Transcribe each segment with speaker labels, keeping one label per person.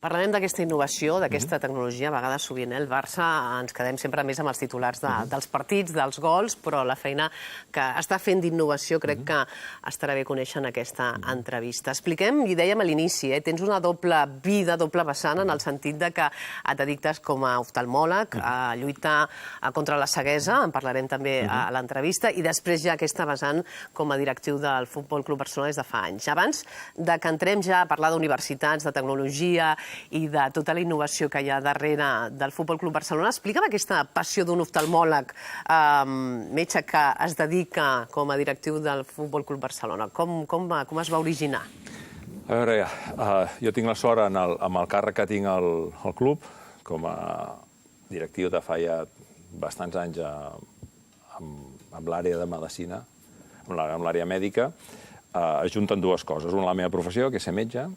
Speaker 1: Parlarem d'aquesta innovació, d'aquesta tecnologia. A vegades, sovint, el Barça ens quedem sempre més amb els titulars dels partits, dels gols, però la feina que està fent d'innovació crec que estarà bé conèixer en aquesta entrevista. Expliquem, i dèiem a l'inici, tens una doble vida, doble vessant, en el sentit de que et dediques com a oftalmòleg a lluitar contra la ceguesa, en parlarem també a l'entrevista, i després ja aquesta vessant com a directiu del Futbol Club Barcelona des de fa anys. Abans de que entrem ja a parlar d'universitats, de tecnologia i de tota la innovació que hi ha darrere del Futbol Club Barcelona, explica'm aquesta passió d'un oftalmòleg, metge que es dedica com a directiu del Futbol Club Barcelona. Com es va originar?
Speaker 2: A veure, jo tinc la sort amb el càrrec que tinc al club, com a directiu de fa ja bastants anys amb l'àrea de medicina, amb l'àrea mèdica, es junten dues coses. Una, la meva professió, que és ser metge,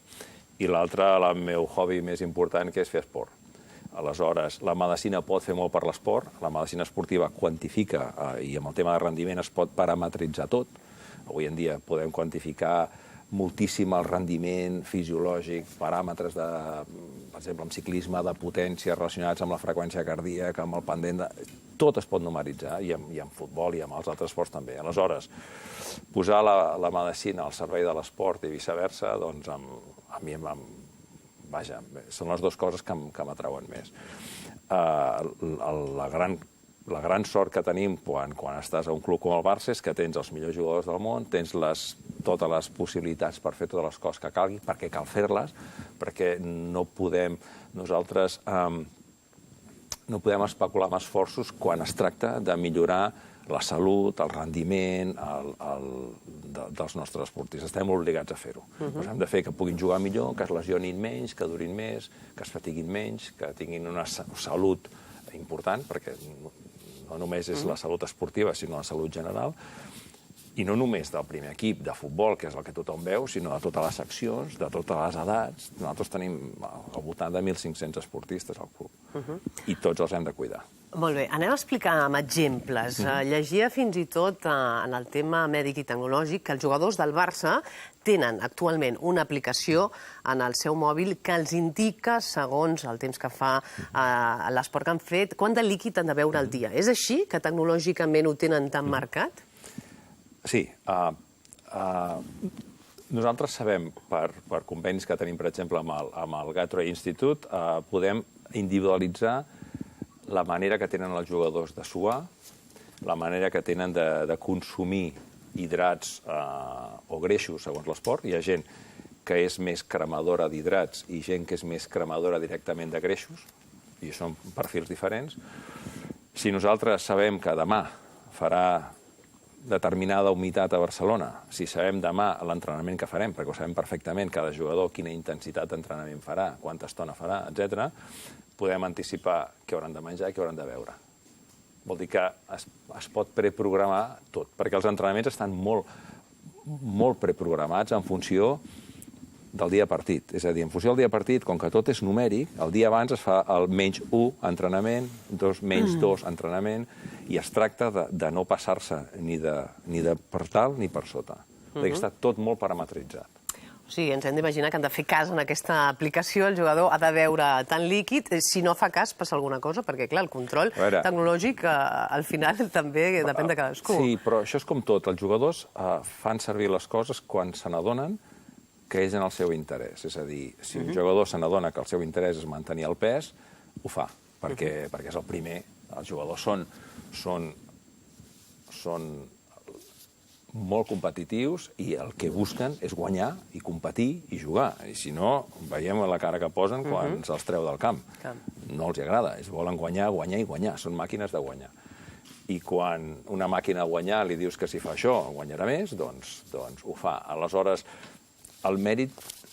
Speaker 2: i l'altre, el meu hobby més important, que és fer esport. Aleshores, la medicina pot fer molt per l'esport, la medicina esportiva quantifica, i amb el tema de rendiment es pot parametritzar tot. Avui en dia podem quantificar moltíssim el rendiment fisiològic, paràmetres, per exemple, en ciclisme, de potència relacionats amb la freqüència cardíaca, amb el pendent... Tot es pot numeritzar, i en futbol i en els altres esports també. Aleshores, posar la medicina al servei de l'esport i viceversa, doncs a mi vaja, són les dues coses que m'atrauen més. La gran sort que tenim quan estàs a un club com el Barça és que tens els millors jugadors del món, tens totes les possibilitats per fer totes les coses que calgui, perquè cal fer-les, perquè no podem nosaltres especular amb esforços quan es tracta de millorar la salut, el rendiment dels nostres esportistes. Estem obligats a fer-ho. Hem de fer que puguin jugar millor, que es lesionin menys, que durin més, que es fatiguin menys, que tinguin una salut important, perquè no només és la salut esportiva, sinó la salut general, i no només del primer equip de futbol, que és el que tothom veu, sinó de totes les seccions, de totes les edats. Nosaltres tenim al voltant de 1.500 esportistes al club, i tots els hem de cuidar.
Speaker 1: Molt bé, anem a explicar amb exemples. Llegia fins i tot en el tema mèdic i tecnològic que els jugadors del Barça tenen actualment una aplicació en el seu mòbil que els indica, segons el temps que fa l'esport que han fet, quant de líquid han de beure al dia. És així que tecnològicament ho tenen tan marcat?
Speaker 2: Sí. Nosaltres sabem, per convenis que tenim, per exemple, amb el Gatorade Institute, podem individualitzar la manera que tenen els jugadors de suar, la manera que tenen de consumir hidrats o greixos, segons l'esport. Hi ha gent que és més cremadora d'hidrats i gent que és més cremadora directament de greixos, i són perfils diferents. Si nosaltres sabem que demà farà determinada humitat a Barcelona, si sabem demà l'entrenament que farem, perquè ho sabem perfectament cada jugador, quina intensitat d'entrenament farà, quanta estona farà, etc., podem anticipar què hauran de menjar i què hauran de beure. Vol dir que es pot preprogramar tot, perquè els entrenaments estan molt preprogramats en funció del dia partit. És a dir, en funció del dia partit, com que tot és numèric, el dia abans es fa el -1 entrenament, -2 entrenament, i es tracta de no passar-se ni per tal ni per sota. Està tot molt parametritzat.
Speaker 1: O sigui, ens hem d'imaginar que han de fer cas en aquesta aplicació, el jugador ha de beure tant líquid, si no fa cas passa alguna cosa, perquè, clar, el control tecnològic al final també depèn de cadascú.
Speaker 2: Sí, però això és com tot. Els jugadors fan servir les coses quan se n'adonen que és en el seu interès. És a dir, si un jugador se n'adona que el seu interès és mantenir el pes, ho fa, perquè és el primer. Els jugadors són molt competitius i el que busquen és guanyar i competir i jugar. I si no, veiem la cara que posen quan se'ls treu del camp. No els agrada, ells volen guanyar, guanyar i guanyar. Són màquines de guanyar. I quan una màquina de guanyar li dius que si fa això guanyarà més, doncs ho fa. Aleshores, el mèrit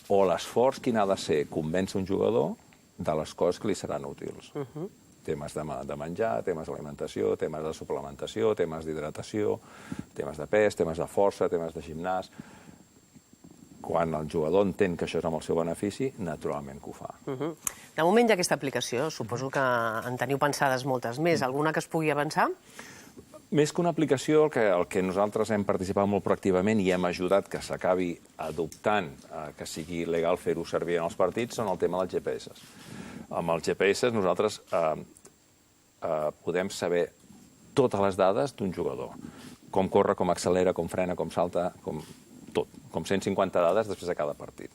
Speaker 2: o l'esforç quin ha de ser convèncer un jugador de les coses que li seran útils. Temes de menjar, temes d'alimentació, temes de suplementació, temes d'hidratació, temes de pes, temes de força, temes de gimnàs. Quan el jugador entén que això és amb el seu benefici, naturalment que ho fa.
Speaker 1: De moment hi ha aquesta aplicació, suposo que en teniu pensades moltes més. Alguna que es pugui avançar?
Speaker 2: Més que una aplicació, el que nosaltres hem participat molt proactivament i hem ajudat que s'acabi adoptant, que sigui legal fer-ho servir en els partits, són el tema dels GPS. Amb els GPS nosaltres podem saber totes les dades d'un jugador. Com corre, com accelera, com frena, com salta, com tot. Com 150 dades després de cada partit.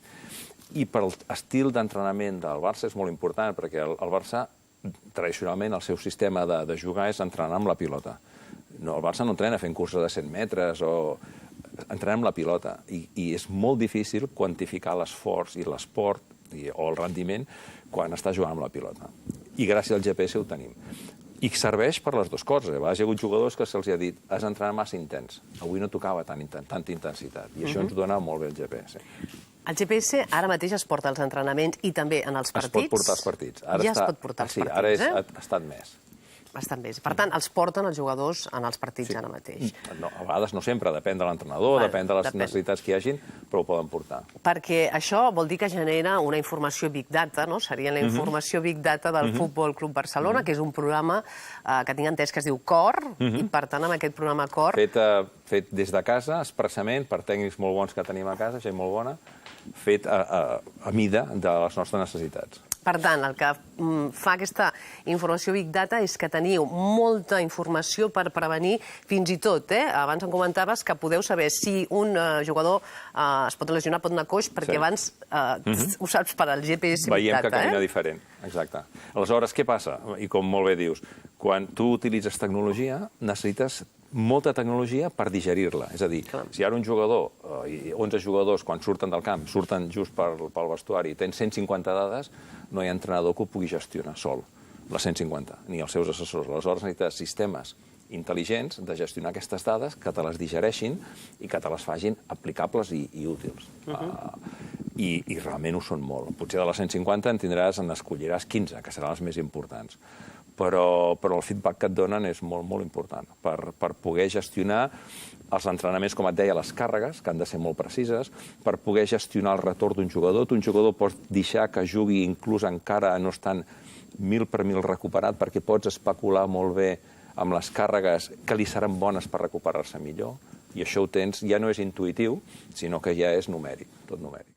Speaker 2: I per l'estil d'entrenament del Barça és molt important, perquè el Barça, tradicionalment, el seu sistema de jugar és entrenar amb la pilota. No, el Barça no entrena fent curses de 100 metres o entrena amb la pilota i és molt difícil quantificar l'esforç i l'esport o el rendiment quan està jugant amb la pilota. I gràcies al GPS ho tenim. I serveix per les dues coses. A vegades hi ha hagut jugadors que se'ls ha dit has d'entrenar massa intens. Avui no tocava tanta intensitat. I això ens dona molt bé el GPS.
Speaker 1: El GPS ara mateix es porta als entrenaments i també en els partits?
Speaker 2: Es pot portar als partits.
Speaker 1: Ja es pot portar als partits,
Speaker 2: ara ha estat més.
Speaker 1: Bastant més. Per tant, els porten els jugadors en els partits ara mateix.
Speaker 2: No, a vegades no sempre, depèn de l'entrenador, depèn de les necessitats que hi hagin, però ho poden portar.
Speaker 1: Perquè això vol dir que genera una informació Big Data, no? Seria la informació Big Data del Futbol Club Barcelona, que és un programa que tinc entès que es diu COR, i per tant, amb aquest programa COR...
Speaker 2: Fet des de casa, expressament, per tècnics molt bons que tenim a casa, gent molt bona, fet a mida de les nostres necessitats.
Speaker 1: Per tant, el que fa aquesta informació Big Data és que teniu molta informació per prevenir fins i tot. Abans em comentaves que podeu saber si un jugador es pot lesionar, pot anar coix, perquè abans ho saps per al GPS Big Data.
Speaker 2: Veiem que camina diferent, exacte. Aleshores, què passa? I com molt bé dius, quan tu utilitzes tecnologia, necessites molta tecnologia per digerir-la. És a dir, si ara un jugador, 11 jugadors, quan surten del camp, surten just pel vestuari i tens 150 dades, no hi ha entrenador que ho pugui gestionar sol, les 150, ni els seus assessors. Aleshores necessites sistemes intel·ligents de gestionar aquestes dades, que te les digereixin i que te les facin aplicables i útils. I realment ho són molt. Potser de les 150 n'escolliràs 15, que seran les més importants. Però el feedback que et donen és molt, molt important per poder gestionar els entrenaments, com et deia, les càrregues, que han de ser molt precises, per poder gestionar el retorn d'un jugador. Un jugador pots deixar que jugui inclús encara no estan 1000 per 1000 recuperat, perquè pots especular molt bé amb les càrregues que li seran bones per recuperar-se millor. I això ho tens, ja no és intuïtiu, sinó que ja és numèric, tot numèric.